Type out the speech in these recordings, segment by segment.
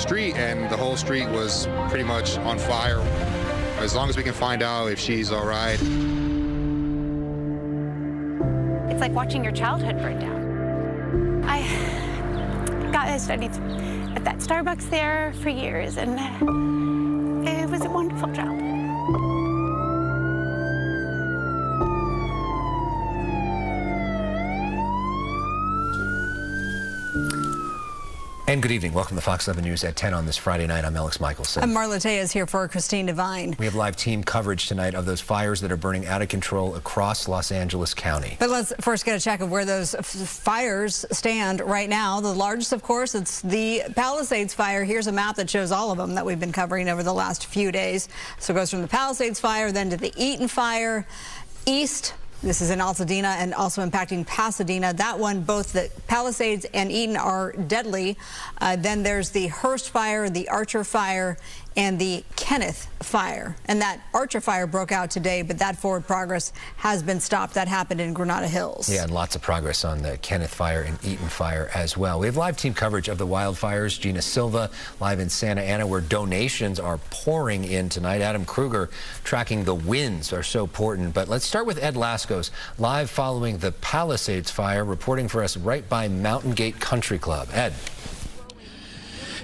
street, and the whole street was pretty much on fire. As long as we can find out if she's all right. It's like watching your childhood burn down. I studied at that Starbucks there for years, and it was a wonderful job. And good evening. Welcome to Fox 11 News at 10 on this Friday night. I'm Alex Michelson. I'm Marla Tejas here for Christine Devine. We have live team coverage tonight of those fires that are burning out of control across Los Angeles County. But let's first get a check of where those fires stand right now. The largest, of course, it's the Palisades Fire. Here's a map that shows all of them that we've been covering over the last few days. So it goes from the Palisades Fire, then to the Eaton Fire, east. This is in Altadena and also impacting Pasadena. That one, both the Palisades and Eaton are deadly. Then there's the Hurst Fire, the Archer Fire, and the Kenneth Fire. And that Archer Fire broke out today, but that forward progress has been stopped. That happened in Granada Hills. Yeah, and lots of progress on the Kenneth Fire and Eaton Fire as well. We have live team coverage of the wildfires. Gina Silva live in Santa Ana, where donations are pouring in tonight. Adam Kruger tracking the winds are so important. But let's start with Ed Lascos, live following the Palisades Fire, reporting for us right by Mountain Gate Country Club. Ed.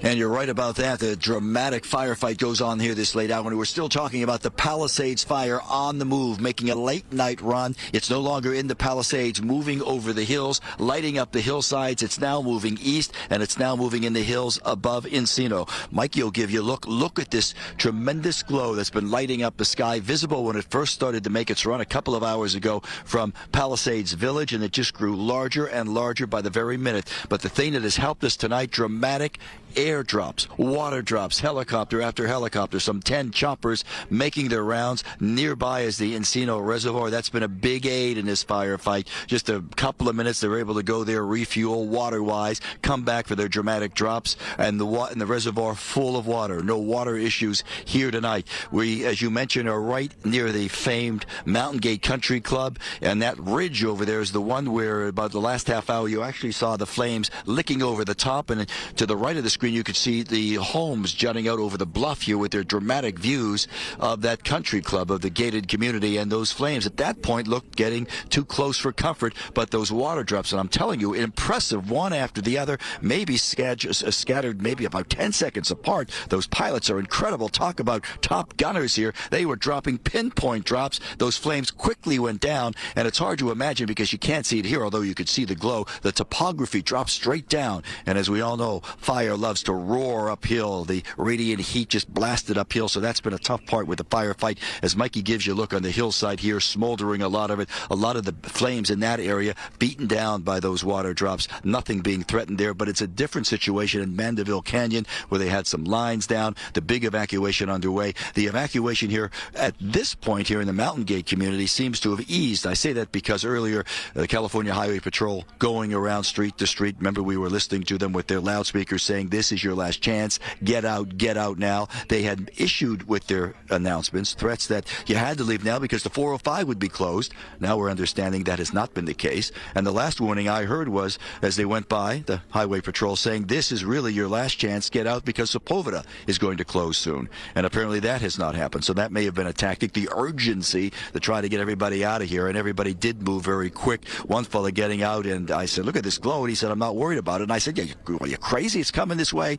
And you're right about that. The dramatic firefight goes on here this late hour. We're still talking about the Palisades Fire on the move, making a late night run. It's no longer in the Palisades, moving over the hills, lighting up the hillsides. It's now moving east, and it's now moving in the hills above Encino. Mikey will give you a look. Look at this tremendous glow that's been lighting up the sky, visible when it first started to make its run a couple of hours ago from Palisades Village, and it just grew larger and larger by the very minute. But the thing that has helped us tonight, dramatic airdrops, water drops, helicopter after helicopter, some 10 choppers making their rounds. Nearby is the Encino Reservoir. That's been a big aid in this firefight. Just a couple of minutes, they're able to go there, refuel water-wise, come back for their dramatic drops, and the reservoir full of water. No water issues here tonight. We, as you mentioned, are right near the famed Mountain Gate Country Club, and that ridge over there is the one where about the last half hour you actually saw the flames licking over the top, and to the right of the screen you could see the homes jutting out over the bluff here with their dramatic views of that country club, of the gated community, and those flames at that point looked getting too close for comfort. But those water drops, and I'm telling you, impressive, one after the other, maybe scattered maybe about 10 seconds apart. Those pilots are incredible. Talk about top gunners here. They were dropping pinpoint drops. Those flames quickly went down, and it's hard to imagine because you can't see it here, although you could see the glow. The topography drops straight down, and as we all know, fire loves to roar uphill. The radiant heat just blasted uphill, so that's been a tough part with the firefight. As Mikey gives you a look on the hillside here, smoldering a lot of it, a lot of the flames in that area beaten down by those water drops. Nothing being threatened there, but it's a different situation in Mandeville Canyon where they had some lines down. The big evacuation underway. The evacuation here at this point here in the Mountain Gate community seems to have eased. I say that because earlier the California Highway Patrol going around street to street, remember we were listening to them with their loudspeakers saying, "This is your last chance. Get out now." They had issued with their announcements threats that you had to leave now because the 405 would be closed. Now we're understanding that has not been the case. And the last warning I heard was, as they went by, the Highway Patrol saying, "This is really your last chance. Get out because Sepulveda is going to close soon." And apparently that has not happened. So that may have been a tactic, the urgency to try to get everybody out of here. And everybody did move very quick. One fella getting out, and I said, "Look at this glow." And he said, "I'm not worried about it." And I said, "Yeah, are you crazy? It's coming this way."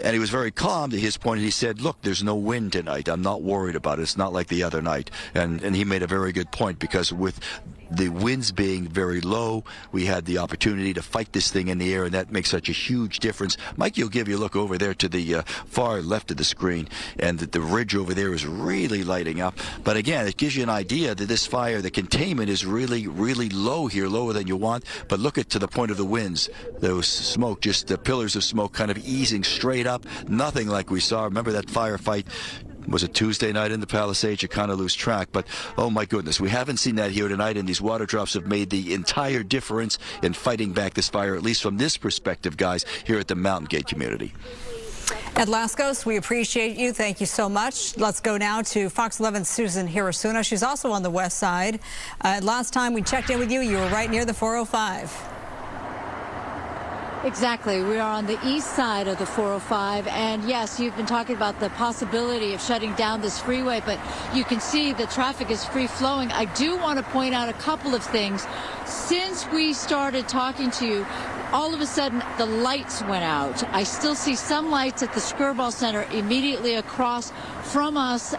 And he was very calm to his point, and he said, "Look, there's no wind tonight. I'm not worried about it. It's not like the other night." And he made a very good point, because with the winds being very low, we had the opportunity to fight this thing in the air, and that makes such a huge difference. Mike, you'll give you a look over there to the far left of the screen, and the ridge over there is really lighting up. But again, it gives you an idea that this fire, the containment is really, really low here, lower than you want. But look at to the point of the winds, those smoke, just the pillars of smoke kind of easing straight up. Nothing like we saw. Remember that firefight? Was it Tuesday night in the Palisades? You kind of lose track, but oh my goodness, we haven't seen that here tonight, and these water drops have made the entire difference in fighting back this fire, at least from this perspective, guys, here at the Mountain Gate community. Ed Lascos, we appreciate you. Thank you so much. Let's go now to Fox 11's Susan Hirosuna. She's also on the west side. Last time we checked in with you, you were right near the 405. Exactly. We are on the east side of the 405, and yes, you've been talking about the possibility of shutting down this freeway, but you can see the traffic is free flowing. I do want to point out a couple of things. Since we started talking to you, all of a sudden the lights went out. I still see some lights at the Skirball Center immediately across from us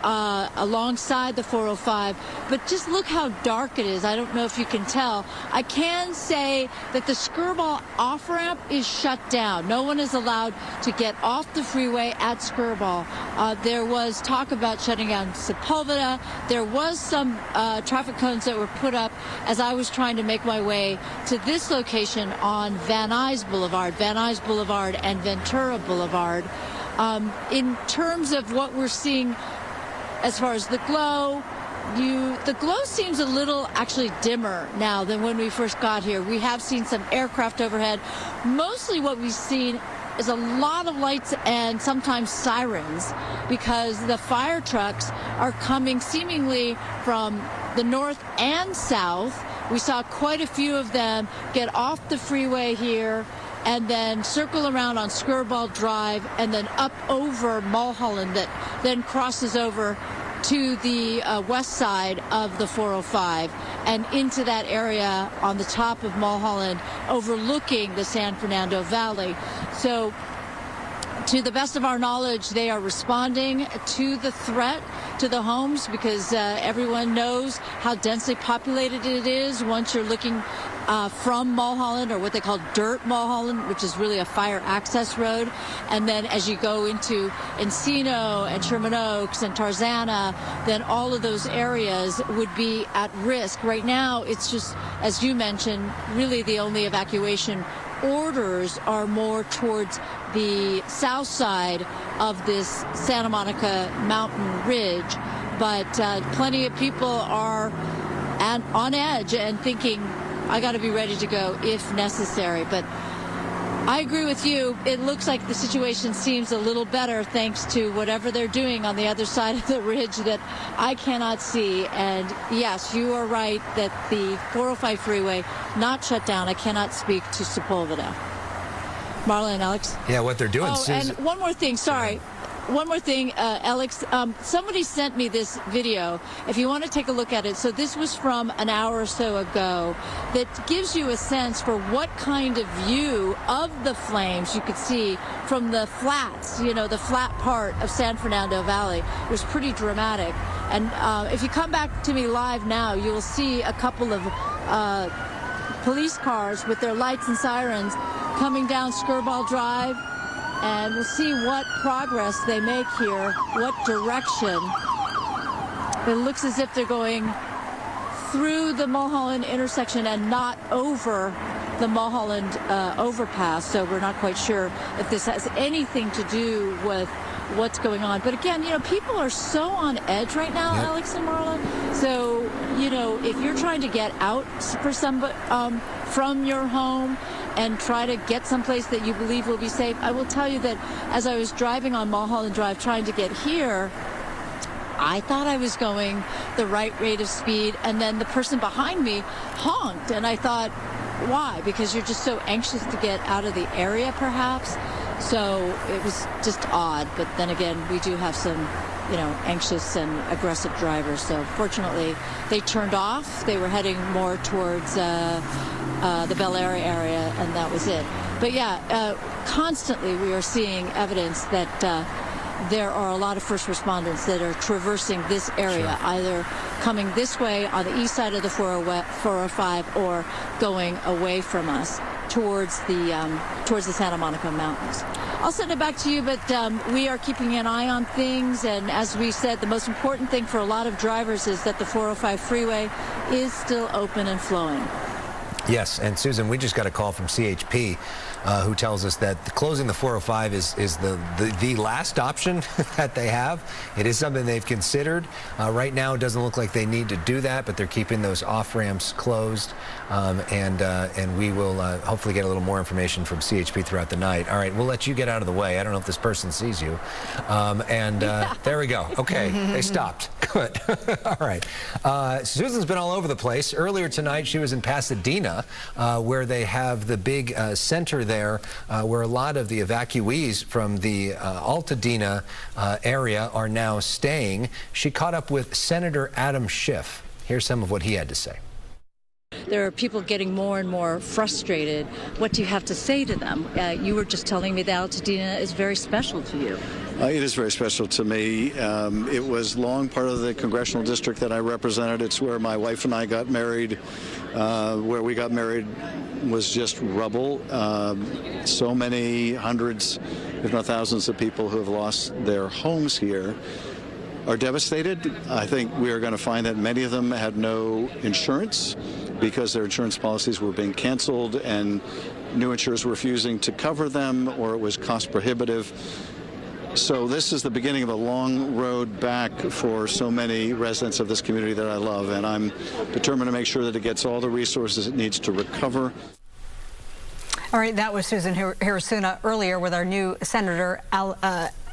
alongside the 405, but just look how dark it is. I don't know if you can tell. I can say that the Skirball off-ramp is shut down. No one is allowed to get off the freeway at Skirball. There was talk about shutting down Sepulveda. There was some traffic cones that were put up as I was trying to make my way to this location on Van Nuys Boulevard and Ventura Boulevard. In terms of what we're seeing as far as the glow, the glow seems a little actually dimmer now than when we first got here. We have seen some aircraft overhead. Mostly what we've seen is a lot of lights and sometimes sirens because the fire trucks are coming seemingly from the north and south. We saw quite a few of them get off the freeway here and then circle around on Skirball Drive and then up over Mulholland that then crosses over to the west side of the 405 and into that area on the top of Mulholland overlooking the San Fernando Valley. So to the best of our knowledge, they are responding to the threat to the homes because everyone knows how densely populated it is once you're looking from Mulholland, or what they call Dirt Mulholland, which is really a fire access road. And then as you go into Encino and Sherman Oaks and Tarzana, then all of those areas would be at risk. Right now, it's just, as you mentioned, really the only evacuation orders are more towards the south side of this Santa Monica mountain ridge, but plenty of people are on edge and thinking, I got to be ready to go if necessary. But I agree with you. It looks like the situation seems a little better thanks to whatever they're doing on the other side of the ridge that I cannot see. And yes, you are right that the 405 freeway not shut down. I cannot speak to Sepulveda. Marla and Alex? Yeah, what they're doing, Susan. And one more thing, sorry. One more thing, Alex, somebody sent me this video, if you want to take a look at it. So this was from an hour or so ago that gives you a sense for what kind of view of the flames you could see from the flats, you know, the flat part of San Fernando Valley. It was pretty dramatic. And if you come back to me live now, you will see a couple of police cars with their lights and sirens coming down Skirball Drive. And we'll see what progress they make here, what direction. It looks as if they're going through the Mulholland intersection and not over the Mulholland overpass. So we're not quite sure if this has anything to do with what's going on. But again, you know, people are so on edge right now, yep. Alex and Marla. So, you know, if you're trying to get out for from your home and try to get someplace that you believe will be safe, I will tell you that as I was driving on Mulholland Drive trying to get here, I thought I was going the right rate of speed, and then the person behind me honked, and I thought, why? Because you're just so anxious to get out of the area, perhaps. So it was just odd, but then again, we do have some, you know, anxious and aggressive drivers. So fortunately, they turned off. They were heading more towards the Bel Air area, and that was it. But yeah, constantly we are seeing evidence that there are a lot of first responders that are traversing this area, sure. Either coming this way on the east side of the 405 or going away from us towards the Santa Monica Mountains. I'll send it back to you, but we are keeping an eye on things, and as we said, the most important thing for a lot of drivers is that the 405 freeway is still open and flowing. Yes, and Susan, we just got a call from CHP who tells us that closing the 405 is the last option that they have. It is something they've considered. Right now, it doesn't look like they need to do that, but they're keeping those off-ramps closed, and we will hopefully get a little more information from CHP throughout the night. All right, we'll let you get out of the way. I don't know if this person sees you. There we go. Okay, they stopped. Good. All right. Susan's been all over the place. Earlier tonight, she was in Pasadena Altadena, where they have the big center there where a lot of the evacuees from the Altadena area are now staying. She caught up with Senator Adam Schiff. Here's some of what he had to say. There are people getting more and more frustrated. What do you have to say to them? You were just telling me that Altadena is very special to you. It is very special to me. It was long part of the congressional district that I represented. It's where my wife and I got married. Where we got married was just rubble. So many hundreds, if not thousands of people who have lost their homes here are devastated. I think we are going to find that many of them had no insurance because their insurance policies were being canceled and new insurers were refusing to cover them, or it was cost prohibitive. So this is the beginning of a long road back for so many residents of this community that I love, and I'm determined to make sure that it gets all the resources it needs to recover. All right, that was Susan Hirasuna earlier with our new Senator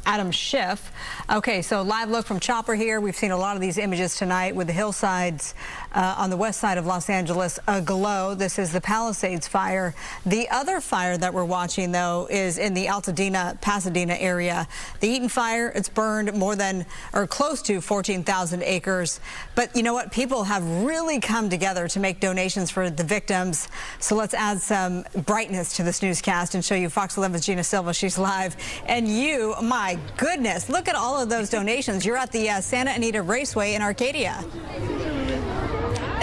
Adam Schiff. Okay, so live look from Chopper here. We've seen a lot of these images tonight with the hillsides on the west side of Los Angeles aglow. This is the Palisades Fire. The other fire that we're watching, though, is in the Altadena, Pasadena area. The Eaton Fire, it's burned more than, or close to 14,000 acres. But you know what? People have really come together to make donations for the victims. So let's add some brightness to this newscast and show you Fox 11's Gina Silva. She's live. And you, my goodness, look at all of those donations. You're at the Santa Anita Raceway in Arcadia.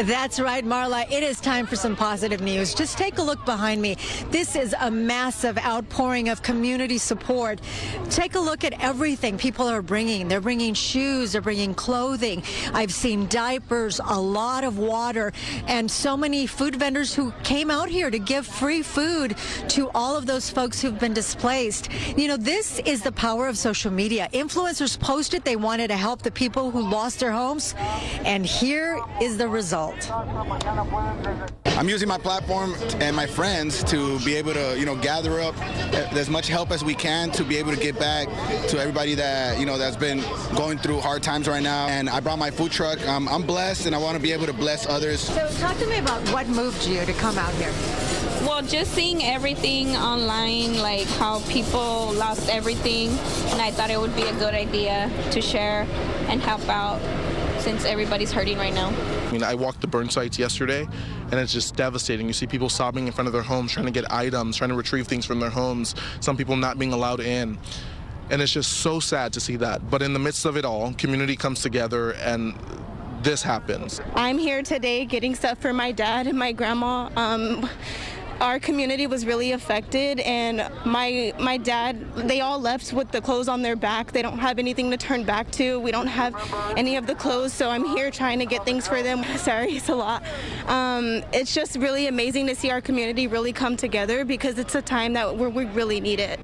That's right, Marla. It is time for some positive news. Just take a look behind me. This is a massive outpouring of community support. Take a look at everything people are bringing. They're bringing shoes, they're bringing clothing. I've seen diapers, a lot of water, and so many food vendors who came out here to give free food to all of those folks who've been displaced. You know, this is the power of social media. Influencers posted they wanted to help the people who lost their homes, and here is the result. I'm using my platform and my friends to be able to, gather up as much help as we can to be able to get back to everybody that, that's been going through hard times right now. And I brought my food truck. I'm blessed, and I want to be able to bless others. So talk to me about what moved you to come out here. Well, just seeing everything online, like how people lost everything, and I thought it would be a good idea to share and help out since everybody's hurting right now. I walked the burn sites yesterday, and it's just devastating. You see people sobbing in front of their homes, trying to get items, trying to retrieve things from their homes, some people not being allowed in. And it's just so sad to see that. But in the midst of it all, community comes together, and this happens. I'm here today getting stuff for my dad and my grandma. Our community was really affected, and my dad, they all left with the clothes on their back. They don't have anything to turn back to. We don't have any of the clothes, so I'm here trying to get things for them. Sorry, it's a lot. It's just really amazing to see our community really come together, because it's a time that we really need it.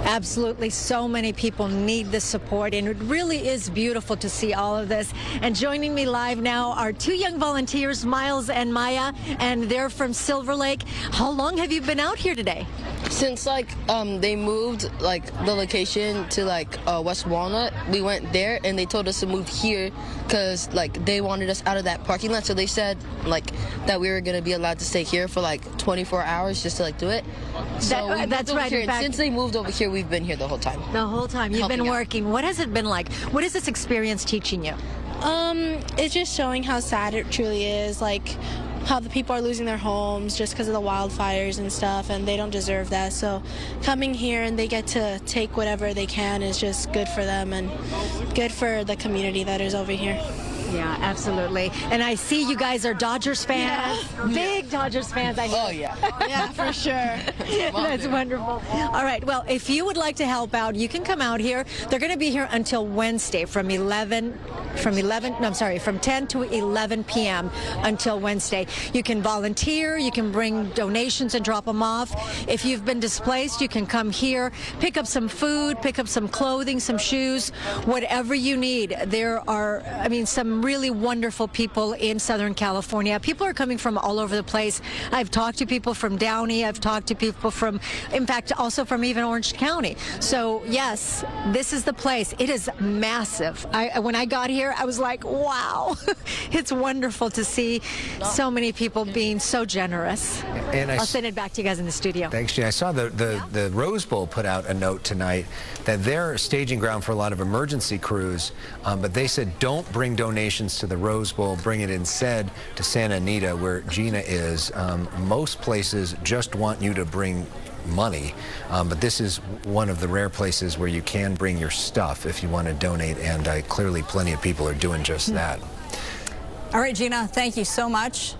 Absolutely. So many people need the support, and it really is beautiful to see all of this. And joining me live now are two young volunteers, Miles and Maya, and they're from Silver Lake. How long have you been out here today? Since they moved the location to West Walnut, we went there and they told us to move here because they wanted us out of that parking lot. So they said that we were going to be allowed to stay here for 24 hours just to do it. So that's right. In fact, since they moved over here, we've been here the whole time. The whole time you've been working. What has it been like? What is this experience teaching you? It's just showing how sad it truly is, how the people are losing their homes just because of the wildfires and stuff, and they don't deserve that. So coming here and they get to take whatever they can is just good for them and good for the community that is over here. Yeah, absolutely. And I see you guys are Dodgers fans. Yeah. Big Dodgers fans, I know. Oh, yeah. Yeah, for sure. That's wonderful. All right, well, if you would like to help out, you can come out here. They're going to be here until Wednesday from 10 to 11 p.m. until Wednesday. You can volunteer, you can bring donations and drop them off. If you've been displaced, you can come here, pick up some food, pick up some clothing, some shoes, whatever you need. There are, some really wonderful people in Southern California. People are coming from all over the place. I've talked to people from Downey. I've talked to people from, in fact, also from even Orange County. So yes, this is the place. It is massive. When I got here, I was like, wow. It's wonderful to see so many people being so generous. And I'll send it back to you guys in the studio. Thanks, Gina. I saw the Rose Bowl put out a note tonight that they're staging ground for a lot of emergency crews, but they said don't bring donations to the Rose Bowl, bring it instead to Santa Anita, where Gina is. Most places just want you to bring money, but this is one of the rare places where you can bring your stuff if you want to donate, and clearly plenty of people are doing just that. All right, Gina, thank you so much.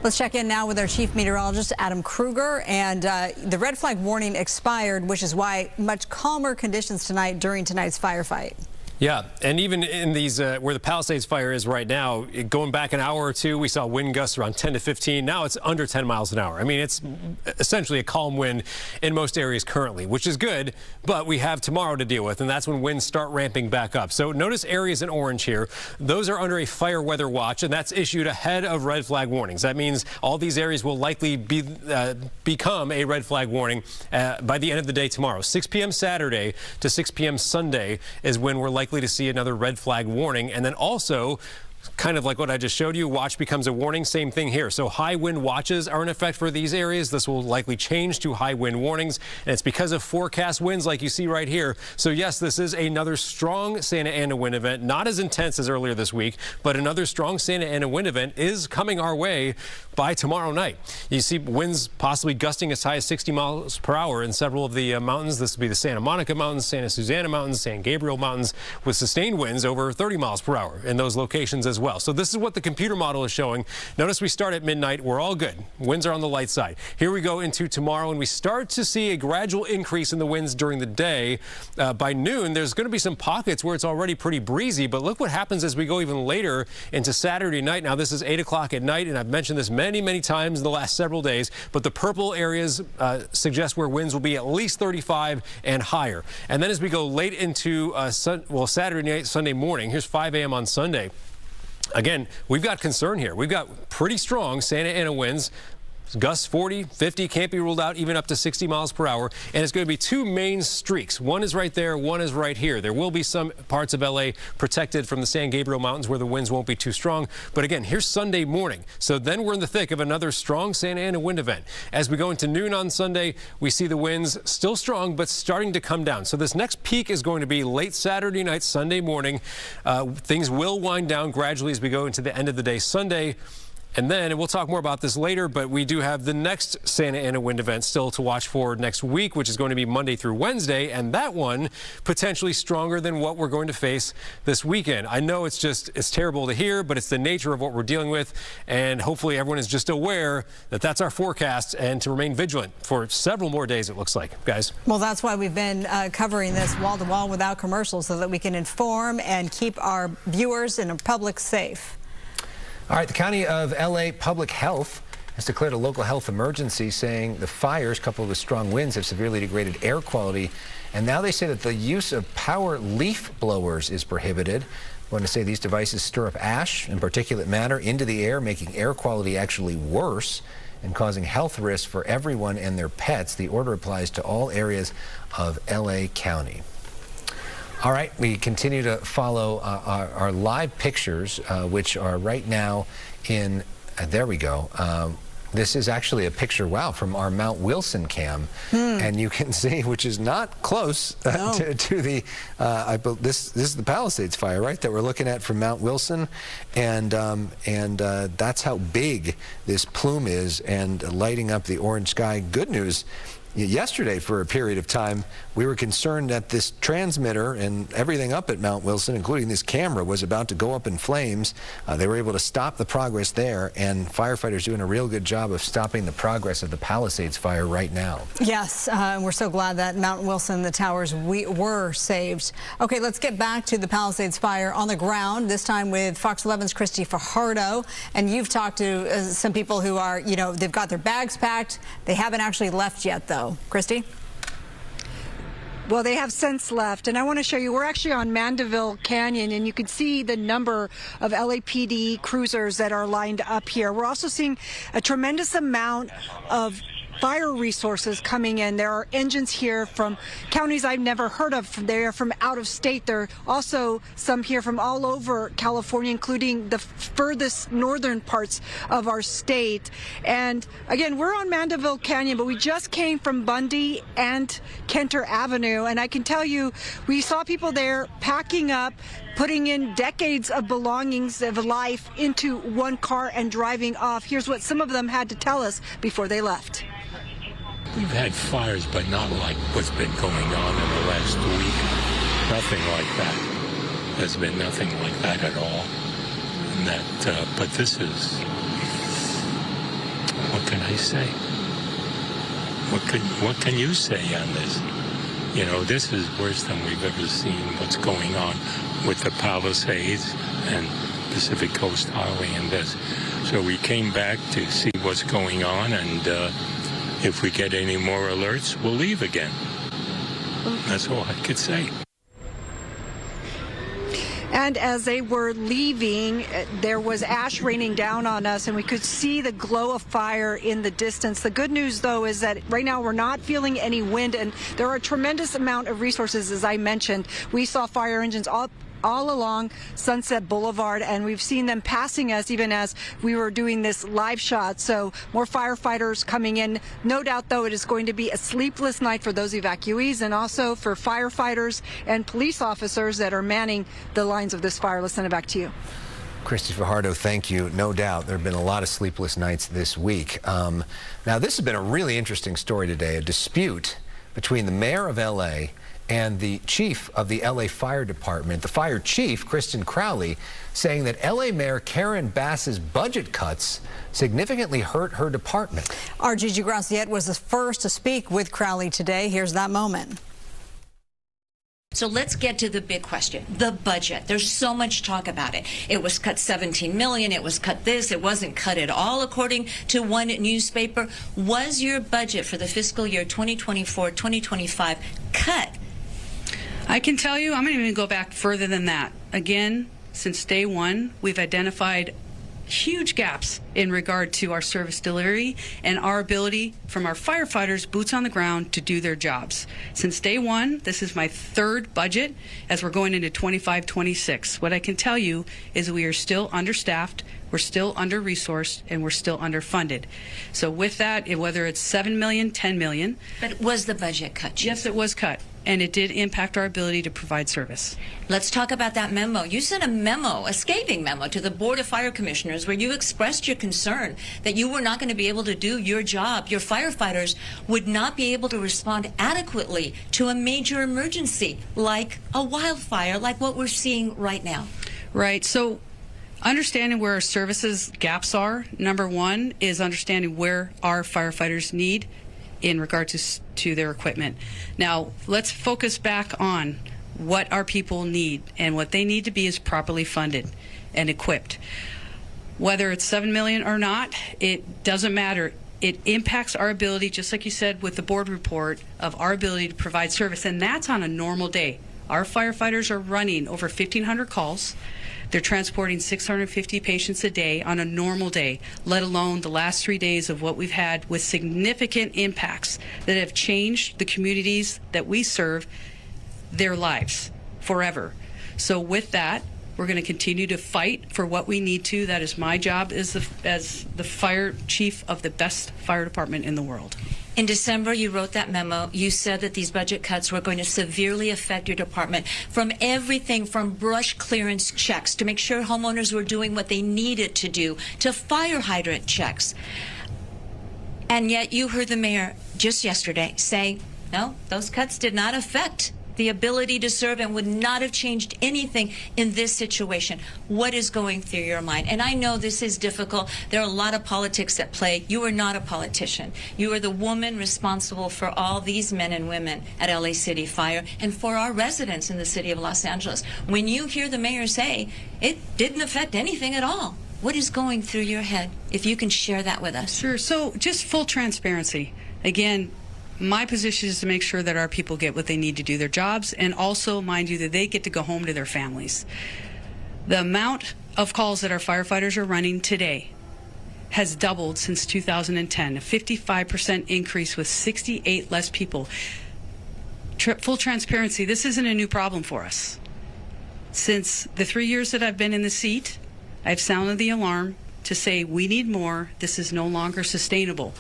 Let's check in now with our chief meteorologist, Adam Kruger. And the red flag warning expired, which is why much calmer conditions tonight during tonight's firefight. Yeah, and even in these, where the Palisades Fire is right now, going back an hour or two, we saw wind gusts around 10 to 15. Now it's under 10 miles an hour. I mean, it's essentially a calm wind in most areas currently, which is good, but we have tomorrow to deal with, and that's when winds start ramping back up. So notice areas in orange here. Those are under a fire weather watch, and that's issued ahead of red flag warnings. That means all these areas will likely become a red flag warning by the end of the day tomorrow. 6 p.m. Saturday to 6 p.m. Sunday is when we're likely to see another red flag warning. And then also, kind of like what I just showed you, watch becomes a warning. Same thing here. So high wind watches are in effect for these areas. This will likely change to high wind warnings, and it's because of forecast winds like you see right here. So yes, this is another strong Santa Ana wind event, not as intense as earlier this week, but another strong Santa Ana wind event is coming our way by tomorrow night. You see winds possibly gusting as high as 60 miles per hour in several of the mountains. This would be the Santa Monica Mountains, Santa Susana Mountains, San Gabriel Mountains, with sustained winds over 30 miles per hour in those locations as well. So this is what the computer model is showing. Notice we start at midnight. We're all good. Winds are on the light side. Here we go into tomorrow, and we start to see a gradual increase in the winds during the day. By noon, there's going to be some pockets where it's already pretty breezy, but look what happens as we go even later into Saturday night. Now, this is 8 o'clock at night, and I've mentioned this many times in the last several days, but the purple areas suggest where winds will be at least 35 and higher. And then as we go late into Saturday night, Sunday morning, here's 5 a.m. on Sunday. Again, we've got concern here. We've got pretty strong Santa Ana winds. Gusts 40, 50, can't be ruled out, even up to 60 miles per hour. And it's going to be two main streaks. One is right there, one is right here. There will be some parts of L.A. protected from the San Gabriel Mountains where the winds won't be too strong. But again, here's Sunday morning. So then we're in the thick of another strong Santa Ana wind event. As we go into noon on Sunday, we see the winds still strong, but starting to come down. So this next peak is going to be late Saturday night, Sunday morning. Things will wind down gradually as we go into the end of the day Sunday. And then, and we'll talk more about this later, but we do have the next Santa Ana wind event still to watch for next week, which is going to be Monday through Wednesday, and that one potentially stronger than what we're going to face this weekend. I know it's terrible to hear, but it's the nature of what we're dealing with, and hopefully everyone is just aware that that's our forecast and to remain vigilant for several more days, it looks like, guys. Well, that's why we've been covering this wall-to-wall without commercials, so that we can inform and keep our viewers and our public safe. All right, the County of L.A. Public Health has declared a local health emergency, saying the fires, coupled with strong winds, have severely degraded air quality. And now they say that the use of power leaf blowers is prohibited. I want to say these devices stir up ash and particulate matter into the air, making air quality actually worse and causing health risks for everyone and their pets. The order applies to all areas of L.A. County. All right, we continue to follow our live pictures, which are right now in, there we go. This is actually a picture, wow, from our Mount Wilson cam. And you can see, which is not close to the, this is the Palisades Fire, right, that we're looking at from Mount Wilson. And that's how big this plume is and lighting up the orange sky. Good news. Yesterday, for a period of time, we were concerned that this transmitter and everything up at Mount Wilson, including this camera, was about to go up in flames. They were able to stop the progress there, and firefighters doing a real good job of stopping the progress of the Palisades Fire right now. Yes, we're so glad that Mount Wilson, the towers were saved. Okay, let's get back to the Palisades Fire on the ground, this time with Fox 11's Christy Fajardo. And you've talked to some people who are, you know, they've got their bags packed. They haven't actually left yet, though. Christy? Well, they have since left, and I want to show you, we're actually on Mandeville Canyon, and you can see the number of LAPD cruisers that are lined up here. We're also seeing a tremendous amount of fire resources coming in. There are engines here from counties I've never heard of. They're from out of state. There are also some here from all over California, including the furthest northern parts of our state. And again, we're on Mandeville Canyon, but we just came from Bundy and Kenter Avenue. And I can tell you, we saw people there packing up, putting in decades of belongings of life into one car and driving off. Here's what some of them had to tell us before they left. We've had fires, but not like what's been going on in the last week. Nothing like that. There's been nothing like that at all. And that, but this is, what can I say? What can you say on this? You know, this is worse than we've ever seen. What's going on with the Palisades and Pacific Coast Highway and this. So we came back to see what's going on, and if we get any more alerts, we'll leave again. That's all I could say. And as they were leaving, there was ash raining down on us, and we could see the glow of fire in the distance. The good news, though, is that right now we're not feeling any wind, and there are a tremendous amount of resources, as I mentioned. We saw fire engines all along Sunset Boulevard, and we've seen them passing us even as we were doing this live shot. So more firefighters coming in. No doubt, though, it is going to be a sleepless night for those evacuees and also for firefighters and police officers that are manning the lines of this fire. Let's send it back to you. Christy Fajardo, thank you. No doubt there have been a lot of sleepless nights this week. Now, this has been a really interesting story today, a dispute between the mayor of L.A. and the chief of the L.A. Fire Department, the fire chief, Kristen Crowley, saying that L.A. Mayor Karen Bass's budget cuts significantly hurt her department. Our Gigi Graciette was the first to speak with Crowley today. Here's that moment. So let's get to the big question, the budget. There's so much talk about it. It was cut $17 million. It was cut this. It wasn't cut at all, according to one newspaper. Was your budget for the fiscal year 2024-2025 cut? I can tell you, I'm going to even go back further than that. Again, since day one, we've identified huge gaps in regard to our service delivery and our ability from our firefighters, boots on the ground, to do their jobs. Since day one, this is my third budget as we're going into 25-26. What I can tell you is we are still understaffed, we're still under-resourced, and we're still underfunded. So with that, whether it's $7 million, $10 million. But was the budget cut? Yes, it was cut. And it did impact our ability to provide service. Let's talk about that memo. You sent a memo, a scathing memo, to the Board of Fire Commissioners where you expressed your concern that you were not going to be able to do your job. Your firefighters would not be able to respond adequately to a major emergency like a wildfire, like what we're seeing right now. Right. So understanding where our services gaps are, number one, is understanding where our firefighters need in regard to their equipment. Now, let's focus back on what our people need, and what they need to be is properly funded and equipped. Whether it's $7 million or not, it doesn't matter. It impacts our ability, just like you said with the board report, of our ability to provide service, and that's on a normal day. Our firefighters are running over 1,500 calls. They're transporting 650 patients a day on a normal day, let alone the last 3 days of what we've had with significant impacts that have changed the communities that we serve, their lives forever. So with that, we're going to continue to fight for what we need to. That is my job as the fire chief of the best fire department in the world. In December, you wrote that memo. You said that these budget cuts were going to severely affect your department, from everything from brush clearance checks to make sure homeowners were doing what they needed to do, to fire hydrant checks. And yet you heard the mayor just yesterday say, no, those cuts did not affect the ability to serve and would not have changed anything in this situation. What is going through your mind? And I know this is difficult. There are a lot of politics at play. You are not a politician. You are the woman responsible for all these men and women at LA City Fire and for our residents in the city of Los Angeles. When you hear the mayor say it didn't affect anything at all, what is going through your head, if you can share that with us? Sure. So just full transparency. Again, my position is to make sure that our people get what they need to do their jobs, and also, mind you, that they get to go home to their families. The amount of calls that our firefighters are running today has doubled since 2010, a 55% increase with 68 less people. Full transparency, this isn't a new problem for us. Since the 3 years that I've been in the seat, I've sounded the alarm to say we need more. This is no longer sustainable.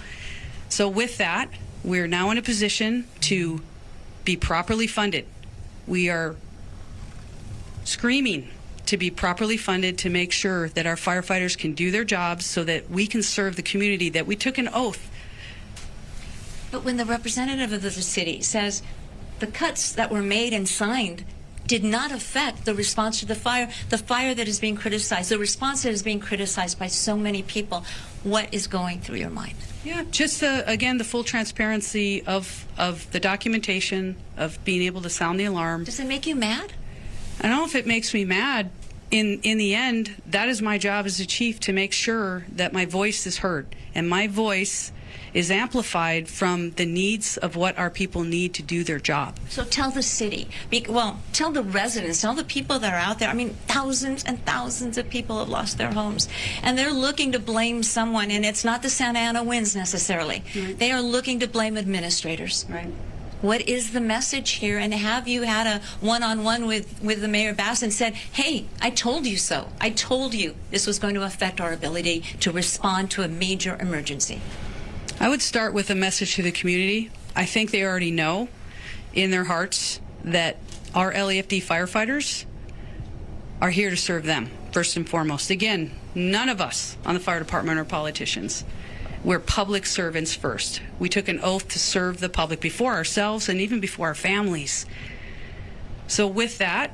So with that, we're now in a position to be properly funded. We are screaming to be properly funded to make sure that our firefighters can do their jobs so that we can serve the community that we took an oath. But when the representative of the city says the cuts that were made and signed did not affect the response to the fire that is being criticized, the response that is being criticized by so many people, what is going through your mind? Yeah, just again, the full transparency of the documentation, of being able to sound the alarm. Does it make you mad? I don't know if it makes me mad. In the end, that is my job as a chief, to make sure that my voice is heard, and my voice is amplified from the needs of what our people need to do their job. So tell the city, well, tell the residents, tell the people that are out there. I mean, thousands and thousands of people have lost their homes, and they're looking to blame someone, and it's not the Santa Ana winds necessarily. Right. They are looking to blame administrators. Right. What is the message here? And have you had a one-on-one with the Mayor Bass and said, hey, I told you so. I told you this was going to affect our ability to respond to a major emergency? I would start with a message to the community. I think they already know in their hearts that our LAFD firefighters are here to serve them, first and foremost. Again, none of us on the fire department are politicians. We're public servants first. We took an oath to serve the public before ourselves and even before our families. So with that,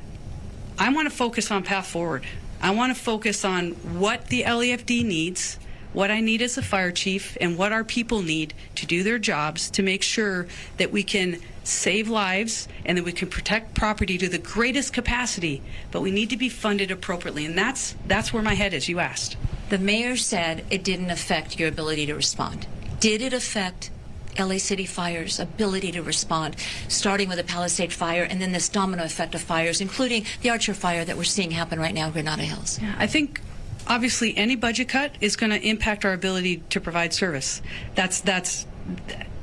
I want to focus on path forward. I want to focus on what the LAFD needs, what I need as a fire chief, and what our people need to do their jobs to make sure that we can save lives and that we can protect property to the greatest capacity, but we need to be funded appropriately, and that's where my head is, you asked. The mayor said it didn't affect your ability to respond. Did it affect LA City Fire's ability to respond, starting with the Palisades Fire and then this domino effect of fires, including the Archer Fire that we're seeing happen right now in Granada Hills? Yeah, I think obviously any budget cut is going to impact our ability to provide service. That's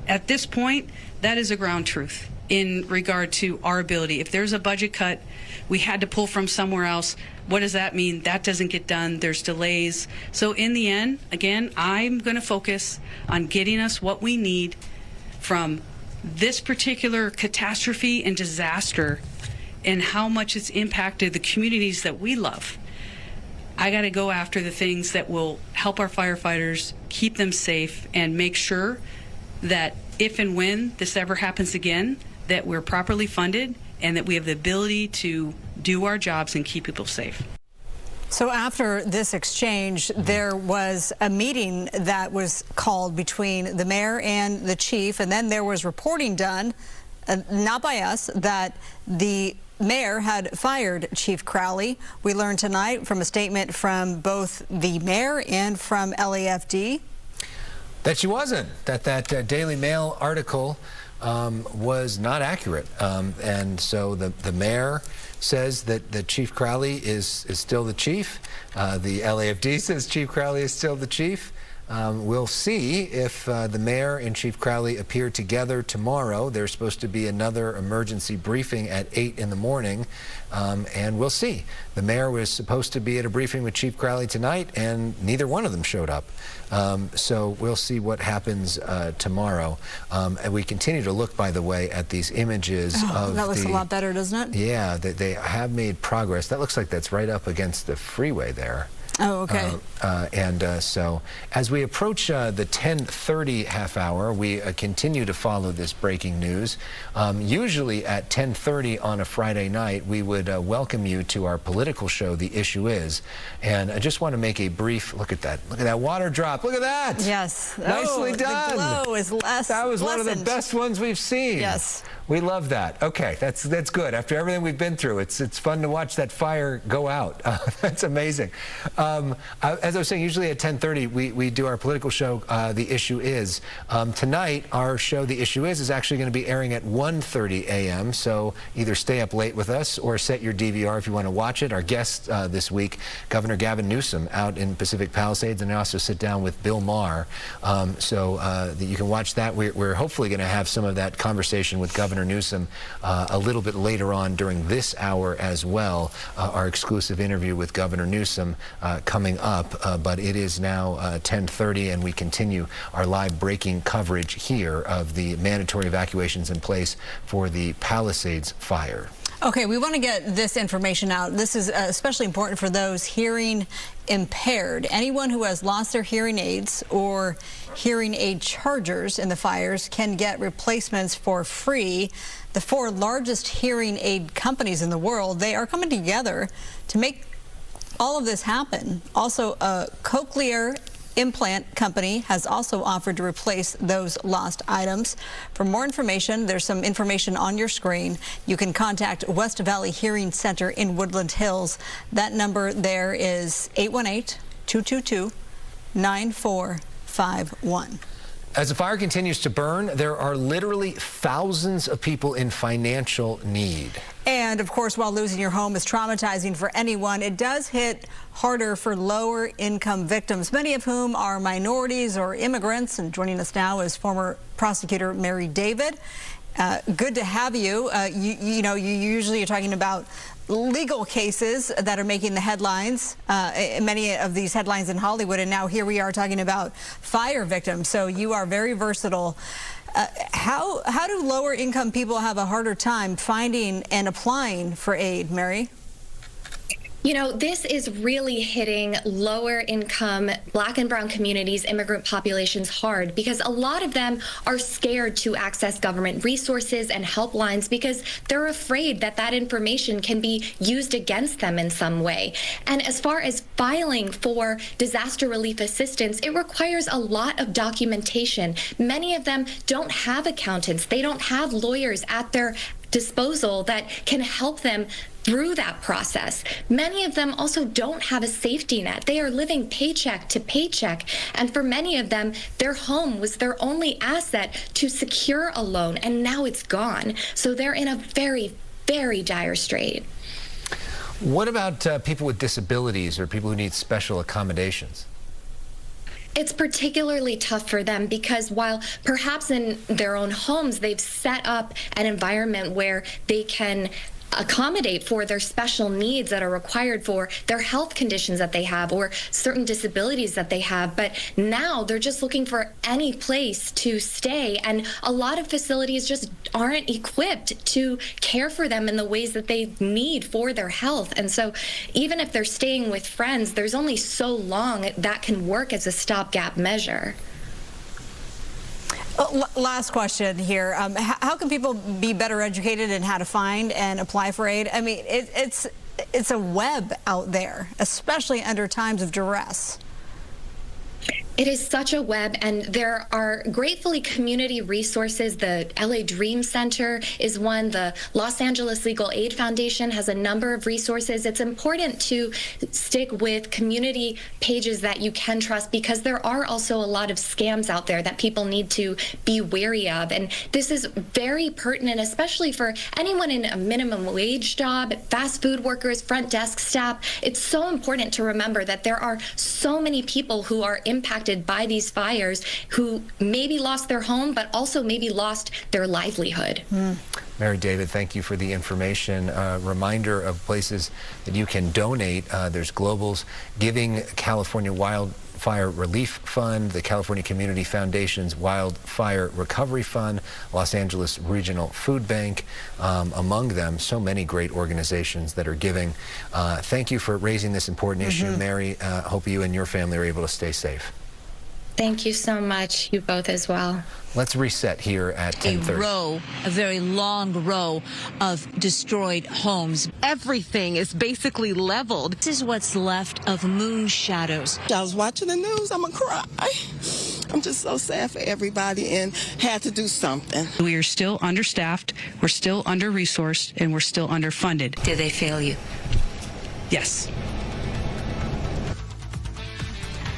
at this point, that is a ground truth in regard to our ability. If there's a budget cut, we had to pull from somewhere else. What does that mean? That doesn't get done. There's delays. So in the end, again, I'm going to focus on getting us what we need from this particular catastrophe and disaster and how much it's impacted the communities that we love. I got to go after the things that will help our firefighters, keep them safe, and make sure that if and when this ever happens again, that we're properly funded and that we have the ability to do our jobs and keep people safe. So after this exchange, there was a meeting that was called between the mayor and the chief, and then there was reporting done, not by us, that the mayor had fired Chief Crowley. We learned tonight from a statement from both the mayor and from LAFD that she wasn't, that Daily Mail article was not accurate. And so the mayor says that Chief Crowley is still the chief. The LAFD says Chief Crowley is still the chief. We'll see if the mayor and Chief Crowley appear together tomorrow. There's supposed to be another emergency briefing at 8 in the morning, and we'll see. The mayor was supposed to be at a briefing with Chief Crowley tonight, and neither one of them showed up. So we'll see what happens tomorrow. And we continue to look, by the way, at these images of that looks a lot better, doesn't it? Yeah, they have made progress. That looks like that's right up against the freeway there. Oh, okay. So as we approach the 10:30 half hour, we continue to follow this breaking news. Usually at 10:30 on a Friday night, we would welcome you to our political show, The Issue Is. And I just want to make a brief look at that. Look at that water drop. Look at that. Yes. Nicely done. The glow is less. That was one of the best ones we've seen. Yes. We love that. Okay, that's good. After everything we've been through, it's fun to watch that fire go out. That's amazing. As I was saying, usually at 10:30 we do our political show, The Issue Is. Tonight, our show, The Issue Is actually going to be airing at 1:30 a.m., so either stay up late with us or set your DVR if you want to watch it. Our guest this week, Governor Gavin Newsom, out in Pacific Palisades, and I also sit down with Bill Maher, so that you can watch that. We're hopefully going to have some of that conversation with Governor Newsom a little bit later on during this hour as well. Our exclusive interview with Governor Newsom coming up, but it is now 10:30, and we continue our live breaking coverage here of the mandatory evacuations in place for the Palisades Fire. Okay, we want to get this information out. This is especially important for those hearing impaired. Anyone who has lost their hearing aids or hearing aid chargers in the fires can get replacements for free. The 4 largest hearing aid companies in the world, they are coming together to make all of this happen. Also, a cochlear implant company has also offered to replace those lost items. For more information, there's some information on your screen. You can contact West Valley Hearing Center in Woodland Hills. That number there is 818-222-9451. As the fire continues to burn, there are literally thousands of people in financial need. And of course, while losing your home is traumatizing for anyone, it does hit harder for lower income victims, many of whom are minorities or immigrants. And joining us now is former prosecutor Mary David. Good to have you. You know, you usually are talking about legal cases that are making the headlines, many of these headlines in Hollywood, and now here we are talking about fire victims. So you are very versatile. How do lower income people have a harder time finding and applying for aid, Mary? You know, this is really hitting lower income Black and brown communities, immigrant populations hard, because a lot of them are scared to access government resources and helplines because they're afraid that that information can be used against them in some way. And as far as filing for disaster relief assistance, it requires a lot of documentation. Many of them don't have accountants. They don't have lawyers at their disposal that can help them through that process. Many of them also don't have a safety net. They are living paycheck to paycheck. And for many of them, their home was their only asset to secure a loan, and now it's gone. So they're in a very, very dire strait. What about people with disabilities or people who need special accommodations? It's particularly tough for them because while perhaps in their own homes they've set up an environment where they can accommodate for their special needs that are required for their health conditions that they have or certain disabilities that they have, but now they're just looking for any place to stay, and a lot of facilities just aren't equipped to care for them in the ways that they need for their health. And so even if they're staying with friends, there's only so long that can work as a stopgap measure. Last question here. How can people be better educated in how to find and apply for aid? I mean, it's a web out there, especially under times of duress. It is such a web, and there are gratefully community resources. The LA Dream Center is one. The Los Angeles Legal Aid Foundation has a number of resources. It's important to stick with community pages that you can trust because there are also a lot of scams out there that people need to be wary of. And this is very pertinent, especially for anyone in a minimum wage job, fast food workers, front desk staff. It's so important to remember that there are so many people who are impacted by these fires who maybe lost their home, but also maybe lost their livelihood. Mary David, thank you for the information. Reminder of places that you can donate. There's Global's Giving, California Wildfire Relief Fund, the California Community Foundation's Wildfire Recovery Fund, Los Angeles Regional Food Bank, among them. So many great organizations that are giving. Thank you for raising this important issue, Mary. Hope you and your family are able to stay safe. Thank you so much. You both as well. Let's reset here at 10:30. A very long row of destroyed homes. Everything is basically leveled. This is what's left of moon shadows. I was watching the news. I'm gonna cry. I'm just so sad for everybody and had to do something. We are still understaffed, we're still under-resourced, and we're still underfunded. Did they fail you? Yes.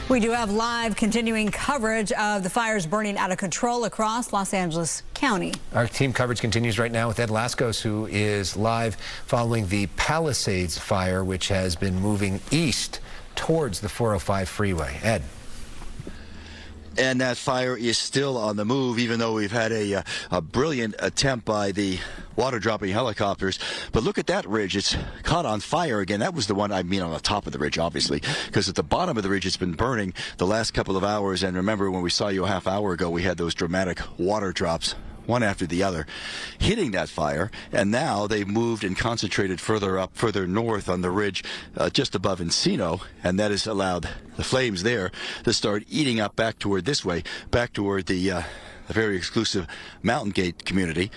We do have live continuing coverage of the fires burning out of control across Los Angeles County. Our team coverage continues right now with Ed Lascos, who is live following the Palisades Fire, which has been moving east towards the 405 freeway. Ed. And that fire is still on the move, even though we've had a brilliant attempt by the water-dropping helicopters. But look at that ridge. It's caught on fire again. That was the one, I mean, on the top of the ridge, obviously, because at the bottom of the ridge, it's been burning the last couple of hours. And remember, when we saw you a half hour ago, we had those dramatic water drops, one after the other, hitting that fire. And now they've moved and concentrated further up, further north on the ridge just above Encino, and that has allowed the flames there to start eating up back toward this way, back toward the very exclusive Mountain Gate community.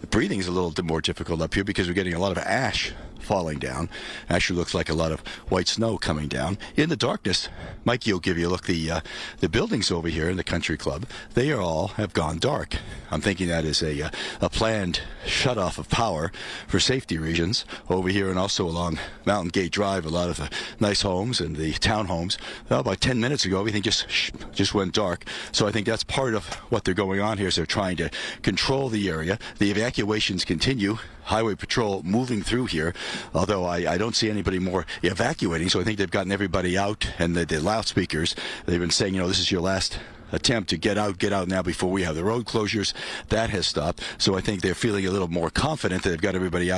The breathing is a little bit more difficult up here because we're getting a lot of ash falling down. Actually looks like a lot of white snow coming down. In the darkness, Mikey will give you a look. The buildings over here in the country club, they all have gone dark. I'm thinking that is a planned shut-off of power for safety reasons over here, and also along Mountain Gate Drive, a lot of the nice homes and the townhomes. Well, about 10 minutes ago, everything just went dark. So I think that's part of what they're going on here, is they're trying to control the area. The evacuations continue. Highway Patrol moving through here, although I don't see anybody more evacuating, so I think they've gotten everybody out, and the loudspeakers, they've been saying, you know, this is your last attempt to get out now before we have the road closures. That has stopped. So I think they're feeling a little more confident that they've got everybody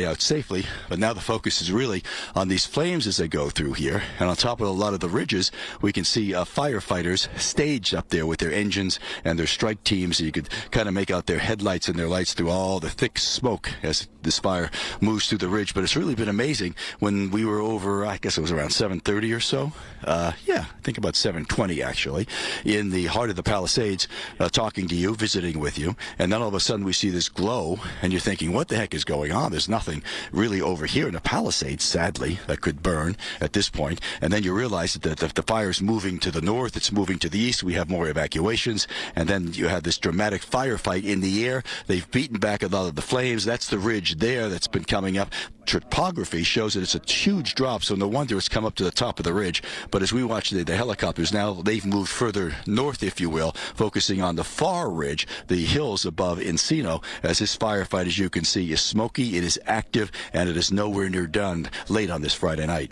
out safely. But now the focus is really on these flames as they go through here. And on top of a lot of the ridges, we can see firefighters staged up there with their engines and their strike teams. So you could kind of make out their headlights and their lights through all the thick smoke as this fire moves through the ridge. But it's really been amazing. When we were over, I guess it was around 7:30 or so. Yeah, I think about 7:20 actually, in the heart of the Palisades, talking to you, visiting with you, and then all of a sudden we see this glow, and you're thinking, what the heck is going on? There's nothing really over here in the Palisades, sadly, that could burn at this point. And then you realize that the fire's moving to the north, it's moving to the east, we have more evacuations, and then you have this dramatic firefight in the air. They've beaten back a lot of the flames. That's the ridge there that's been coming up. Topography shows that it's a huge drop, so no wonder it's come up to the top of the ridge. But as we watch the helicopters now, they've moved further north, if you will, focusing on the far ridge, the hills above Encino, as this firefight, as you can see, is smoky, it is active, and it is nowhere near done late on this Friday night.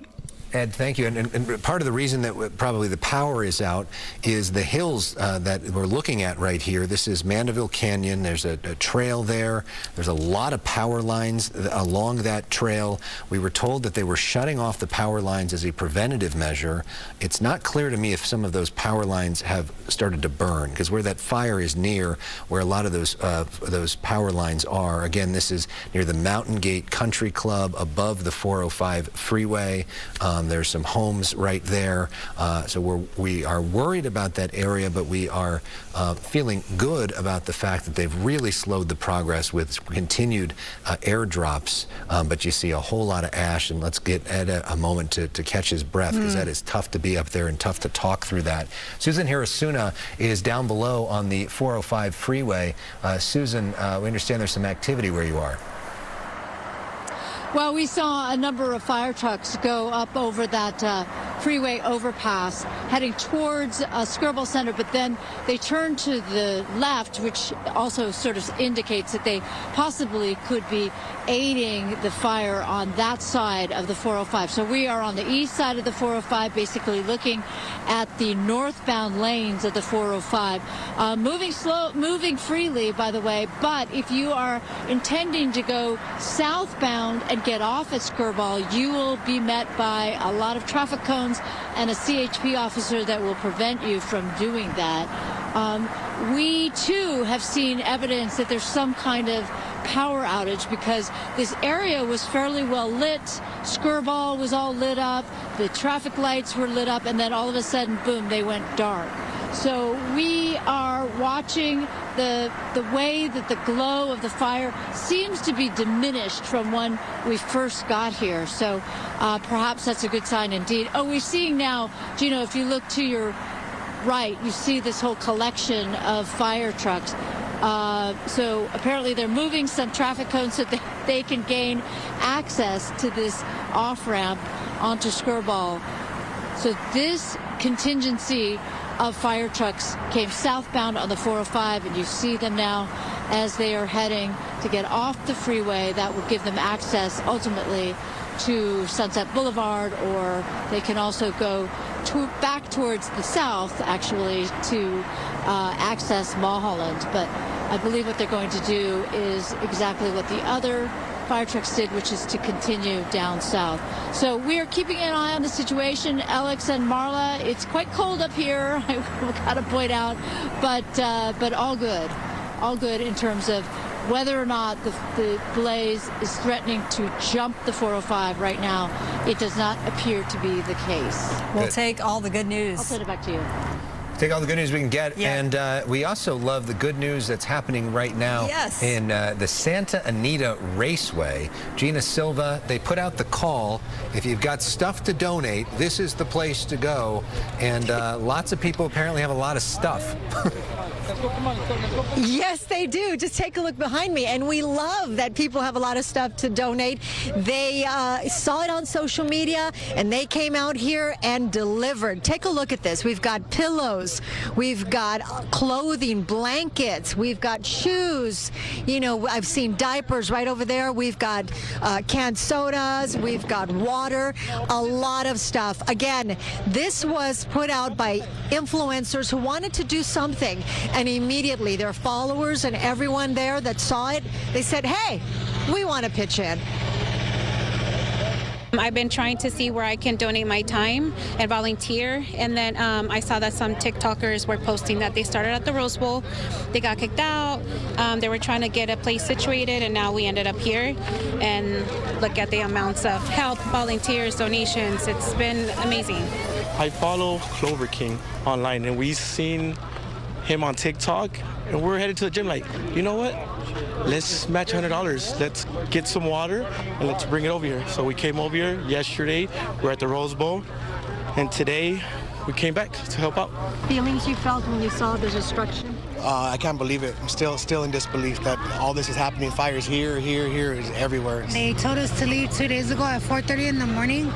Ed, thank you. And part of the reason that probably the power is out is the hills that we're looking at right here. This is Mandeville Canyon. There's a trail there. There's a lot of power lines along that trail. We were told that they were shutting off the power lines as a preventative measure. It's not clear to me if some of those power lines have started to burn, because where that fire is near, where a lot of those power lines are. Again, this is near the Mountain Gate Country Club above the 405 freeway. There's some homes right there, so we are worried about that area, but we are feeling good about the fact that they've really slowed the progress with continued airdrops. But you see a whole lot of ash, and let's get Ed a moment to catch his breath, because that is tough to be up there and tough to talk through that. Susan Harasuna is down below on the 405 freeway. Susan, we understand there's some activity where you are. Well, we saw a number of fire trucks go up over that freeway overpass heading towards Skirball Center, but then they turned to the left, which also sort of indicates that they possibly could be aiding the fire on that side of the 405. So we are on the east side of the 405, basically looking at the northbound lanes of the 405. Moving freely, by the way, but if you are intending to go southbound and get off at Skirball, you will be met by a lot of traffic cones and a CHP officer that will prevent you from doing that. We too have seen evidence that there's some kind of power outage, because this area was fairly well lit. Skirball was all lit up, the traffic lights were lit up, and then all of a sudden, boom, they went dark. So we are watching the way that the glow of the fire seems to be diminished from when we first got here. So perhaps that's a good sign indeed. Oh, we're seeing now, Gino, if you look to your right, you see this whole collection of fire trucks. So apparently they're moving some traffic cones so that they can gain access to this off-ramp onto Skirball. So this contingency of fire trucks came southbound on the 405, and you see them now as they are heading to get off the freeway. That will give them access ultimately to Sunset Boulevard, or they can also go back towards the south, actually, to access Mulholland. But I believe what they're going to do is exactly what the other fire trucks did, which is to continue down south. So we are keeping an eye on the situation. Alex and Marla, it's quite cold up here, I've got to point out, but all good in terms of whether or not the blaze is threatening to jump the 405 right now. It does not appear to be the case. We'll take all the good news. I'll send it back to you. Take all the good news we can get, and we also love the good news that's happening right now in the Santa Anita Raceway. Gina Silva, they put out the call. If you've got stuff to donate, this is the place to go. And lots of people apparently have a lot of stuff. Yes, they do. Just take a look behind me. And we love that people have a lot of stuff to donate. They saw it on social media, and they came out here and delivered. Take a look at this. We've got pillows. We've got clothing, blankets. We've got shoes. You know, I've seen diapers right over there. We've got canned sodas. We've got water. A lot of stuff. Again, this was put out by influencers who wanted to do something. And immediately their followers and everyone there that saw it, they said, hey, we want to pitch in. I've been trying to see where I can donate my time and volunteer, and then I saw that some TikTokers were posting that they started at the Rose Bowl, they got kicked out, they were trying to get a place situated, and now we ended up here. And look at the amounts of help, volunteers, donations. It's been amazing. I follow Clover King online, and we've seen him on TikTok, and we're headed to the gym like, you know what? Let's match $100. Let's get some water and let's bring it over here. So we came over here yesterday. We're at the Rose Bowl, and today we came back to help out. Feelings you felt when you saw the destruction? I can't believe it. I'm still in disbelief that all this is happening. Fires here, is everywhere. They told us to leave 2 days ago at 4:30 in the morning.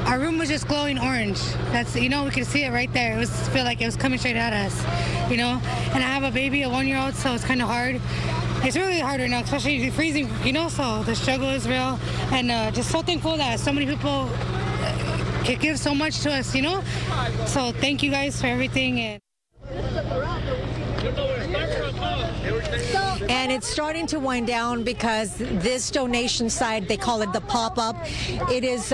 Our room was just glowing orange. That's, you know, we could see it right there. It was feel like it was coming straight at us, you know. And I have a baby, a 1-year-old, so it's kind of hard. It's really hard right now, especially freezing, you know. So the struggle is real, and just so thankful that so many people could give so much to us, you know. So thank you guys for everything. And it's starting to wind down because this donation side, they call it the pop-up, it is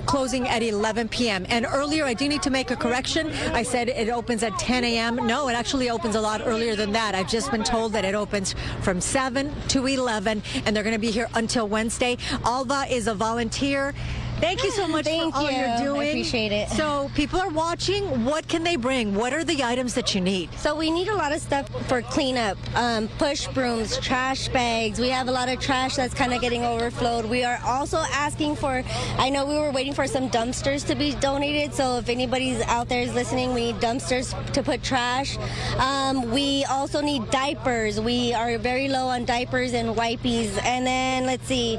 closing at 11 p.m. And earlier, I do need to make a correction. I said it opens at 10 a.m. No, it actually opens a lot earlier than that. I've just been told that it opens from 7 to 11, and they're going to be here until Wednesday. Alva is a volunteer. Thank you so much for all you're doing. I appreciate it. So people are watching. What can they bring? What are the items that you need? So we need a lot of stuff for cleanup. Push brooms, trash bags. We have a lot of trash that's kind of getting overflowed. We are also asking for, I know we were waiting for some dumpsters to be donated. So if anybody's out there is listening, we need dumpsters to put trash. We also need diapers. We are very low on diapers and wipies. And then let's see.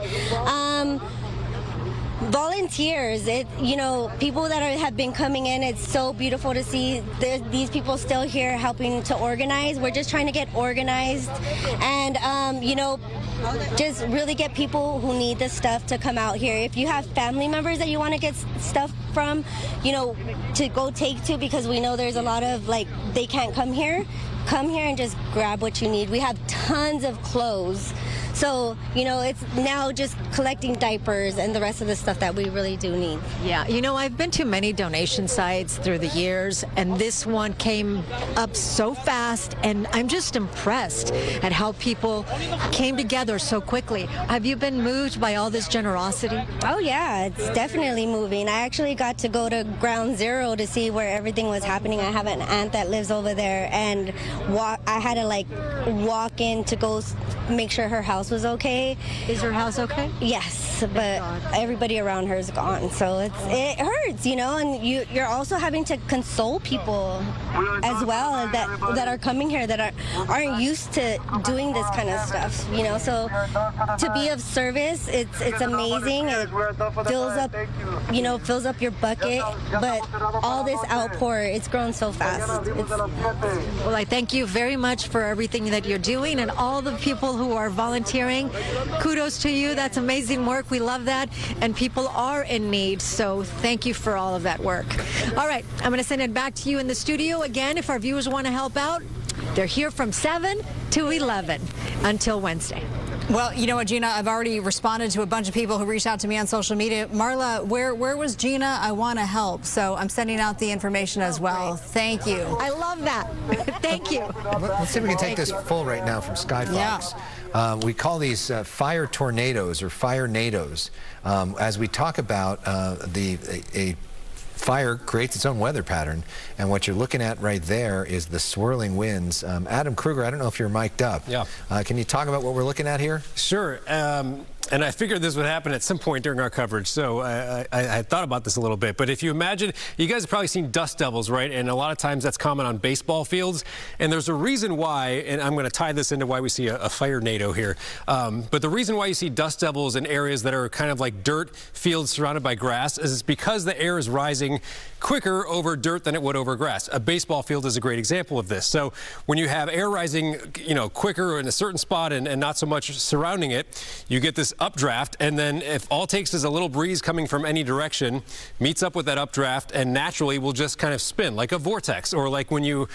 Volunteers, you know, people that have been coming in. It's so beautiful to see these people still here helping to organize. We're just trying to get organized and, you know, just really get people who need this stuff to come out here. If you have family members that you want to get stuff from, you know, to go take to, because we know there's a lot of, like, they can't come here and just grab what you need. We have tons of clothes. So, you know, it's now just collecting diapers and the rest of the stuff that we really do need. Yeah, you know, I've been to many donation sites through the years, and this one came up so fast, and I'm just impressed at how people came together so quickly. Have you been moved by all this generosity? Oh, yeah, it's definitely moving. I actually got to go to Ground Zero to see where everything was happening. I have an aunt that lives over there, and I had to, like, walk in to go make sure her house house was okay. Is her house okay? Yes, but everybody around her is gone, so it hurts, you know. And you're also having to console people as well that are coming here that aren't used to doing this kind of stuff, you know. So to be of service, it's amazing. It fills up your bucket, but all this outpour, it's grown so fast. Well, I thank you very much for everything that you're doing and all the people who are volunteering. Kudos to you. That's amazing work. We love that. And people are in need. So thank you for all of that work. All right. I'm going to send it back to you in the studio. Again, if our viewers want to help out, they're here from 7 to 11 until Wednesday. Well, you know what, Gina, I've already responded to a bunch of people who reached out to me on social media. Marla, where was Gina? I want to help. So I'm sending out the information as well. Thank you. I love that. Thank you. Let's see if we can take this full right now from Skyfox. Yeah. We call these fire tornadoes or fire nados. As we talk about a fire creates its own weather pattern, and what you're looking at right there is the swirling winds. Adam Kruger, I don't know if you're mic'd up. Yeah. Can you talk about what we're looking at here? Sure. And I figured this would happen at some point during our coverage, so I thought about this a little bit. But if you imagine, you guys have probably seen dust devils, right? And a lot of times that's common on baseball fields. And there's a reason why, and I'm going to tie this into why we see a fire NATO here. But the reason why you see dust devils in areas that are kind of like dirt fields surrounded by grass is because the air is rising quicker over dirt than it would over grass. A baseball field is a great example of this. So when you have air rising, quicker in a certain spot and not so much surrounding it, you get this updraft, and then if all it takes is a little breeze coming from any direction, meets up with that updraft, and naturally will just kind of spin like a vortex, or like when you,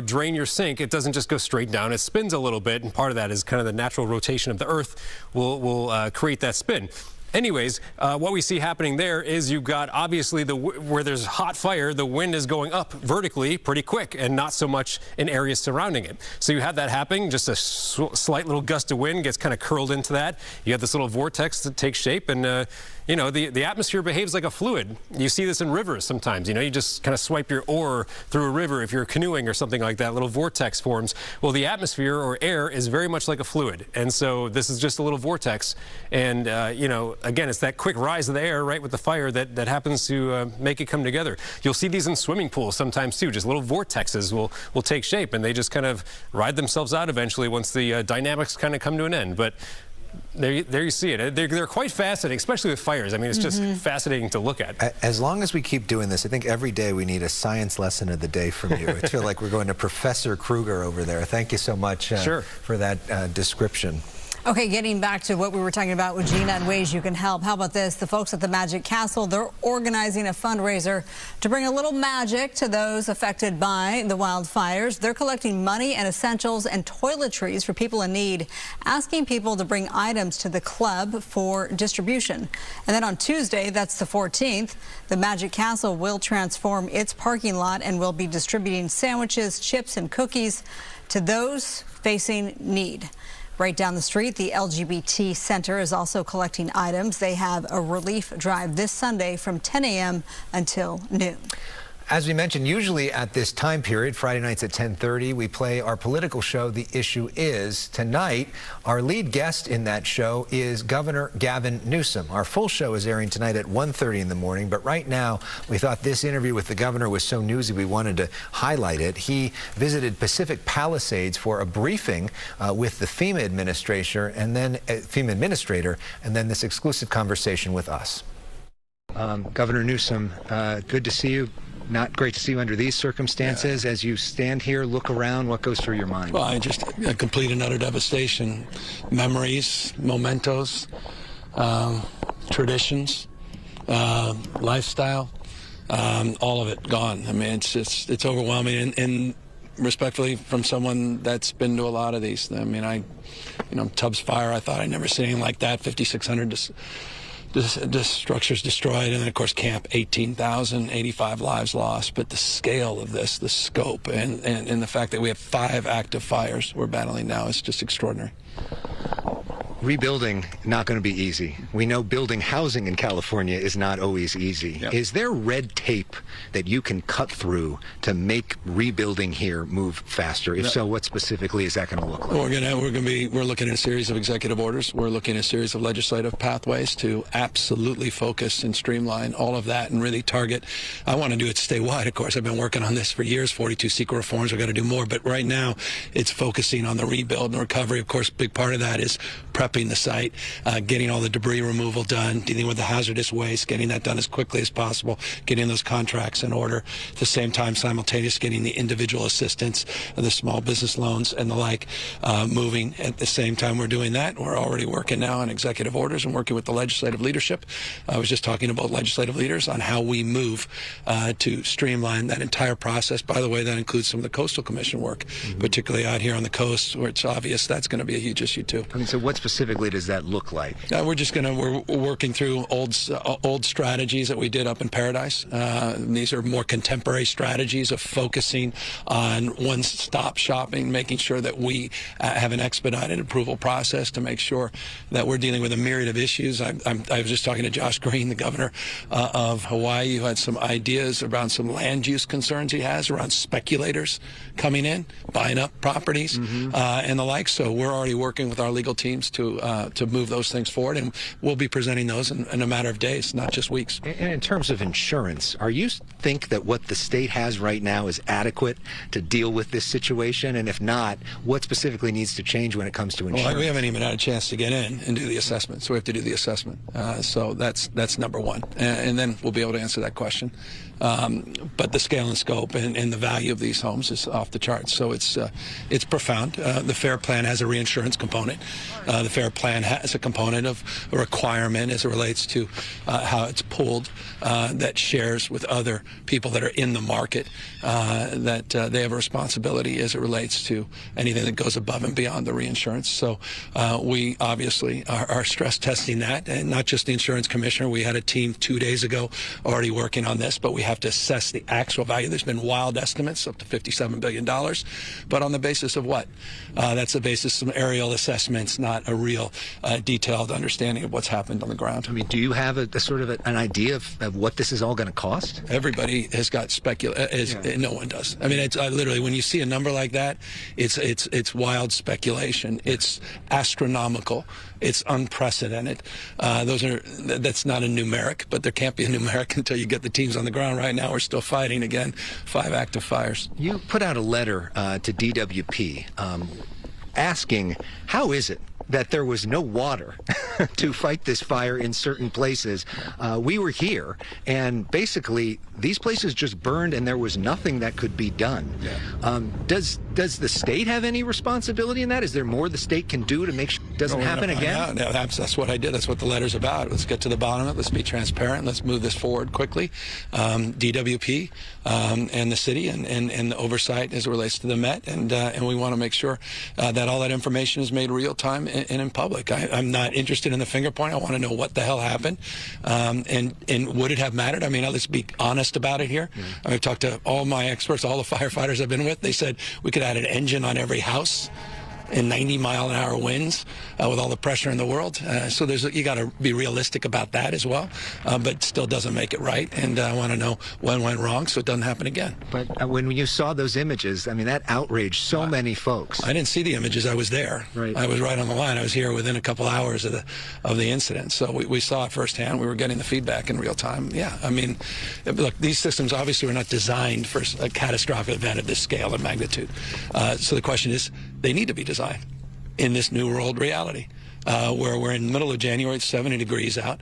drain your sink, it doesn't just go straight down, it spins a little bit, and part of that is kind of the natural rotation of the earth will create that spin. Anyways, what we see happening there is you've got obviously where there's hot fire, the wind is going up vertically pretty quick and not so much in areas surrounding it. So you have that happening, just a slight little gust of wind gets kind of curled into that. You have this little vortex that takes shape, and the atmosphere behaves like a fluid. You see this in rivers sometimes. You just kind of swipe your oar through a river if you're canoeing or something like that. Little vortex forms. Well, the atmosphere or air is very much like a fluid, and so this is just a little vortex. And again, it's that quick rise of the air, right, with the fire that happens to make it come together. You'll see these in swimming pools sometimes too. Just little vortexes will take shape, and they just kind of ride themselves out eventually once the dynamics kind of come to an end. But there you see it. They're quite fascinating, especially with fires. I mean, it's just fascinating to look at. As long as we keep doing this, I think every day we need a science lesson of the day from you. I feel like we're going to Professor Kruger over there. Thank you so much for that description. Okay, getting back to what we were talking about with Gina and ways you can help. How about this? The folks at the Magic Castle, they're organizing a fundraiser to bring a little magic to those affected by the wildfires. They're collecting money and essentials and toiletries for people in need, asking people to bring items to the club for distribution. And then on Tuesday, that's the 14th, the Magic Castle will transform its parking lot and will be distributing sandwiches, chips, and cookies to those facing need. Right down the street, the LGBT Center is also collecting items. They have a relief drive this Sunday from 10 a.m. until noon. As we mentioned, usually at this time period, Friday nights at 10:30, we play our political show, The Issue Is. Tonight, our lead guest in that show is Governor Gavin Newsom. Our full show is airing tonight at 1:30 in the morning, but right now, we thought this interview with the governor was so newsy we wanted to highlight it. He visited Pacific Palisades for a briefing with the FEMA administrator, and then this exclusive conversation with us. Governor Newsom, good to see you. Not great to see you under these circumstances. As you stand here, look around, what goes through your mind? Well, I just complete and utter devastation. Memories, mementos, traditions, lifestyle, all of it gone. I mean, it's overwhelming. And respectfully, from someone that's been to a lot of these. I mean, Tubbs Fire, I thought I'd never seen anything like that. 5,600 structures destroyed, and then of course Camp, 18,000, 85 lives lost. But the scale of this, the scope, and the fact that we have 5 active fires we're battling now is just extraordinary. Rebuilding, not going to be easy. We know building housing in California is not always easy. Yep. Is there red tape that you can cut through to make rebuilding here move faster? If so, what specifically is that going to look like? We're looking at a series of executive orders. We're looking at a series of legislative pathways to absolutely focus and streamline all of that and really target. I want to do it statewide, of course. I've been working on this for years, 42 secret reforms. We've got to do more. But right now, it's focusing on the rebuild and recovery. Of course, a big part of that is prepping the site, getting all the debris removal done, dealing with the hazardous waste, getting that done as quickly as possible, getting those contracts in order. At the same time, simultaneous getting the individual assistance, the small business loans and the like moving. At the same time we're doing that, we're already working now on executive orders and working with the legislative leadership. I was just talking about legislative leaders on how we move to streamline that entire process. By the way, that includes some of the Coastal Commission work, particularly out here on the coast, where it's obvious that's going to be a huge issue too. I mean, so what specifically does that look like? We're working through old strategies that we did up in Paradise. These are more contemporary strategies of focusing on one-stop shopping, making sure that we have an expedited approval process to make sure that we're dealing with a myriad of issues. I was just talking to Josh Green, the governor of Hawaii, who had some ideas around some land use concerns he has around speculators coming in, buying up properties, and the like. So we're already working with our legal teams to move those things forward, and we'll be presenting those in a matter of days, not just weeks. And in terms of insurance, are you think that what the state has right now is adequate to deal with this situation? And if not, what specifically needs to change when it comes to insurance? Well, we haven't even had a chance to get in and do the assessment, so we have to do the assessment. So that's number one, and then we'll be able to answer that question. But the scale and scope and the value of these homes is off the charts. So it's profound. The FAIR Plan has a reinsurance component. The FAIR Plan has a component of a requirement as it relates to how it's pooled that shares with other people that are in the market, that they have a responsibility as it relates to anything that goes above and beyond the reinsurance. So we obviously are stress testing that, and not just the insurance commissioner. We had a team 2 days ago already working on this, but we have to assess the actual value. There's been wild estimates up to $57 billion, but on the basis of what? That's the basis of some aerial assessments, not a real detailed understanding of what's happened on the ground. I mean, do you have a sort of an idea of what this is all going to cost? Everybody has got no one does. I mean, it's literally, when you see a number like that, it's wild speculation. It's astronomical. It's unprecedented. That's not a numeric, but there can't be a numeric until you get the teams on the ground. Right now, we're still fighting again 5 active fires. You put out a letter to DWP asking, how is it that there was no water to fight this fire in certain places? We were here, and basically these places just burned, and there was nothing that could be done. Does the state have any responsibility in that? Is there more the state can do to make sure it doesn't happen again? Yeah, that's what I did. That's what the letter's about. Let's get to the bottom of it. Let's be transparent. Let's move this forward quickly. DWP and the city and the oversight as it relates to the Met, and we want to make sure that all that information is made real time and in public. I'm not interested in the finger point. I want to know what the hell happened, and would it have mattered? I mean, let's be honest about it here. I've talked to all my experts, all the firefighters I've been with. They said we could add an engine on every house and 90-mile-an-hour winds with all the pressure in the world. So you got to be realistic about that as well, but still doesn't make it right. And I want to know what went wrong so it doesn't happen again. But when you saw those images, I mean, that outraged so many folks. I didn't see the images. I was there. Right. I was right on the line. I was here within a couple hours of the incident. So we saw it firsthand. We were getting the feedback in real time. Yeah, I mean, look, these systems obviously were not designed for a catastrophic event of this scale and magnitude. So the question is, they need to be designed in this new world reality, where we're in the middle of January, it's 70 degrees out.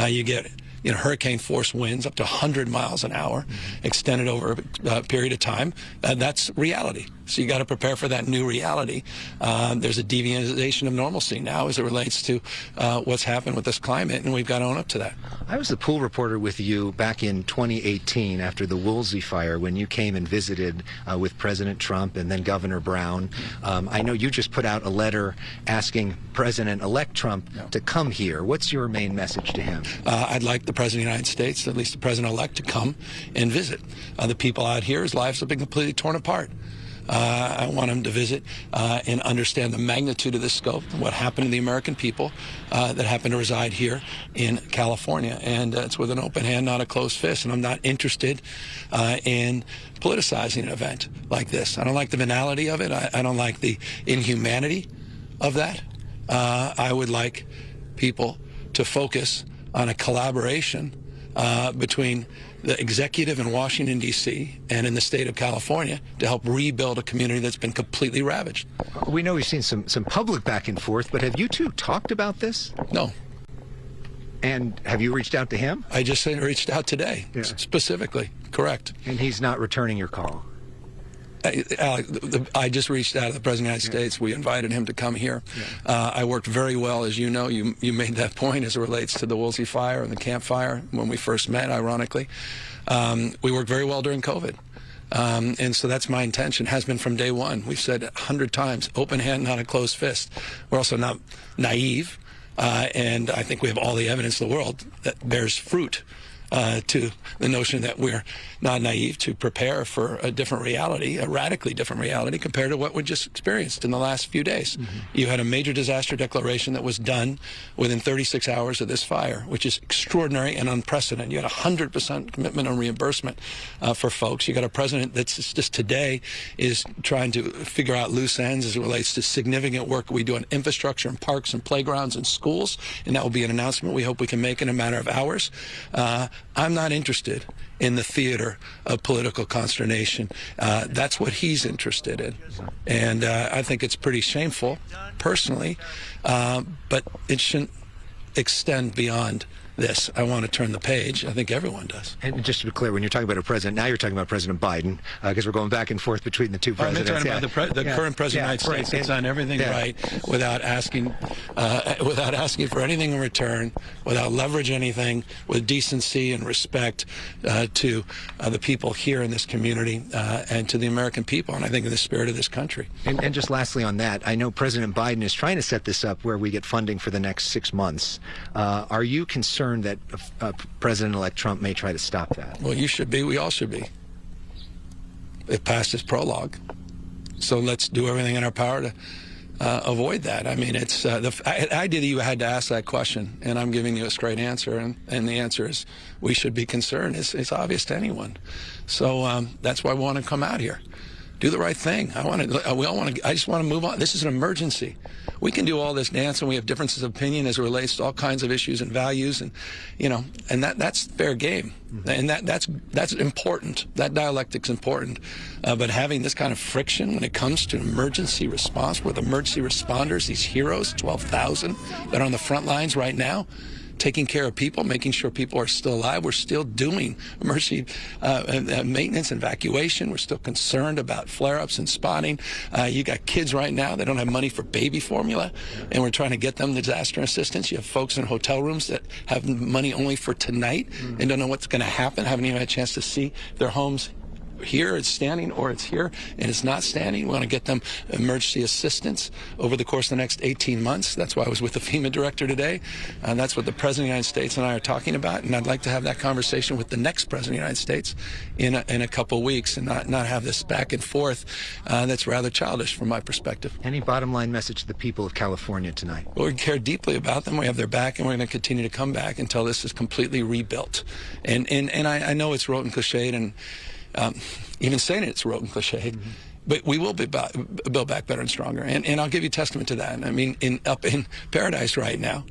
You get hurricane force winds up to 100 miles an hour, extended over a period of time. That's reality. So you got to prepare for that new reality. There's a deviation of normalcy now as it relates to what's happened with this climate, and we've got to own up to that. I was the pool reporter with you back in 2018 after the Woodley fire, when you came and visited with President Trump and then Governor Brown. I know you just put out a letter asking President-elect Trump to come here. What's your main message to him? I'd like the President of the United States, at least the President-elect, to come and visit. The people out here, his lives have been completely torn apart. I want him to visit and understand the magnitude of this scope, what happened to the American people that happen to reside here in California. And it's with an open hand, not a closed fist. And I'm not interested in politicizing an event like this. I don't like the venality of it. I don't like the inhumanity of that. I would like people to focus on a collaboration between the executive in Washington, D.C. and in the state of California to help rebuild a community that's been completely ravaged. We know we've seen some public back and forth, but have you two talked about this? No. And have you reached out to him? I just reached out today, specifically. Correct. And he's not returning your call? I just reached out to the President of the United States. We invited him to come here. I worked very well, as you know. You made that point as it relates to the Woodley Fire and the Camp Fire when we first met, ironically. We worked very well during COVID. And so that's my intention, has been from day one. We've said 100 times, open hand, not a closed fist. We're also not naive, and I think we have all the evidence in the world that bears fruit to the notion that we're not naive to prepare for a different reality, a radically different reality compared to what we just experienced in the last few days. You had a major disaster declaration that was done within 36 hours of this fire, which is extraordinary and unprecedented. You had 100% commitment on reimbursement for folks. You got a president that's just today is trying to figure out loose ends as it relates to significant work we do on infrastructure and parks and playgrounds and schools, and that will be an announcement we hope we can make in a matter of hours. I'm not interested in the theater of political consternation. That's what he's interested in. And I think it's pretty shameful, personally, but it shouldn't extend beyond this. I want to turn the page. I think everyone does. And just to be clear, when you're talking about a president, now you're talking about President Biden, because we're going back and forth between the two presidents. I'm talking about the current president of the United States that's done everything right without asking for anything in return, without leveraging anything, with decency and respect to the people here in this community and to the American people, and I think in the spirit of this country. And just lastly on that, I know President Biden is trying to set this up where we get funding for the next 6 months. Are you concerned that President-elect Trump may try to stop that? Well, you should be. We all should be. It passed its prologue. So let's do everything in our power to avoid that. I mean, it's the idea that you had to ask that question, and I'm giving you a straight answer, and the answer is we should be concerned. It's obvious to anyone. So that's why we want to come out here. Do the right thing. I just want to move on. This is an emergency. We can do all this dance, and we have differences of opinion as it relates to all kinds of issues and values, and and that's fair game, and that's important. That dialectic's important. But having this kind of friction when it comes to emergency response, with emergency responders, these heroes, 12,000 that are on the front lines right now, taking care of people, making sure people are still alive. We're still doing emergency maintenance and evacuation. We're still concerned about flare-ups and spotting. You got kids right now that don't have money for baby formula, and we're trying to get them disaster assistance. You have folks in hotel rooms that have money only for tonight and don't know what's going to happen, haven't even had a chance to see their homes here it's standing or it's here and it's not standing. We want to get them emergency assistance over the course of the next 18 months. That's why I was with the FEMA director today. And that's what the President of the United States and I are talking about. And I'd like to have that conversation with the next President of the United States in a couple of weeks and not have this back and forth that's rather childish from my perspective. Any bottom line message to the people of California tonight? Well, we care deeply about them. We have their back, and we're going to continue to come back until this is completely rebuilt. And I know it's rote and cliched, and even saying it's rote and cliched, but we will be built back better and stronger. And I'll give you testament to that. I mean, up in Paradise right now,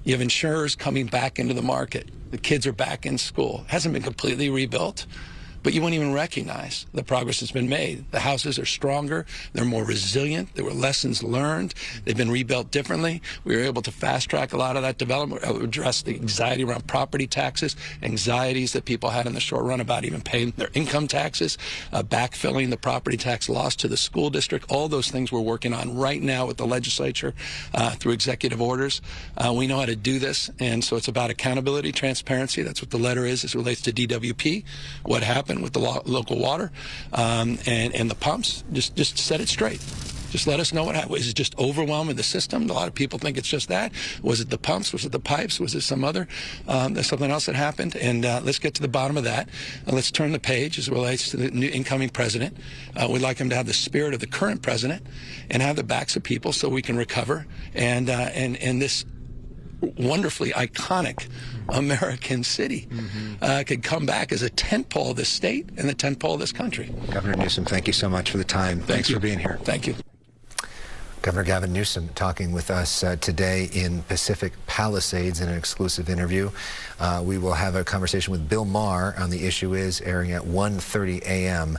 you have insurers coming back into the market. The kids are back in school. It hasn't been completely rebuilt, but you won't even recognize the progress that's been made. The houses are stronger. They're more resilient. There were lessons learned. They've been rebuilt differently. We were able to fast-track a lot of that development, address the anxiety around property taxes, anxieties that people had in the short run about even paying their income taxes, backfilling the property tax loss to the school district. All those things we're working on right now with the legislature through executive orders. We know how to do this, and so it's about accountability, transparency. That's what the letter is as it relates to DWP, what happened with the local water and the pumps. Just set it straight. Just let us know what happened. Is it just overwhelming the system? A lot of people think it's just that. Was it the pumps? Was it the pipes? Was it some other, something else that happened? And let's get to the bottom of that. And let's turn the page as it relates to the new incoming president. We'd like him to have the spirit of the current president and have the backs of people so we can recover. And this wonderfully iconic American city could come back as a tentpole of this state and the tentpole of this country. Governor Newsom, thank you so much for the time. Thanks for being here. Thank you. Governor Gavin Newsom talking with us today in Pacific Palisades in an exclusive interview. We will have a conversation with Bill Maher on The Issue Is, airing at 1:30 a.m.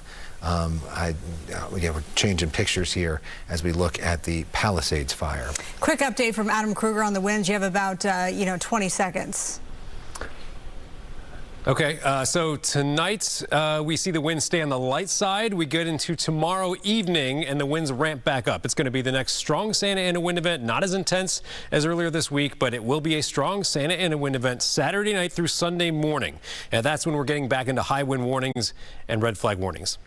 We're changing pictures here as we look at the Palisades Fire. Quick update from Adam Kruger on the winds. You have about 20 seconds. Okay, so tonight we see the winds stay on the light side. We get into tomorrow evening and the winds ramp back up. It's going to be the next strong Santa Ana wind event, not as intense as earlier this week, but it will be a strong Santa Ana wind event Saturday night through Sunday morning. And that's when we're getting back into high wind warnings and red flag warnings.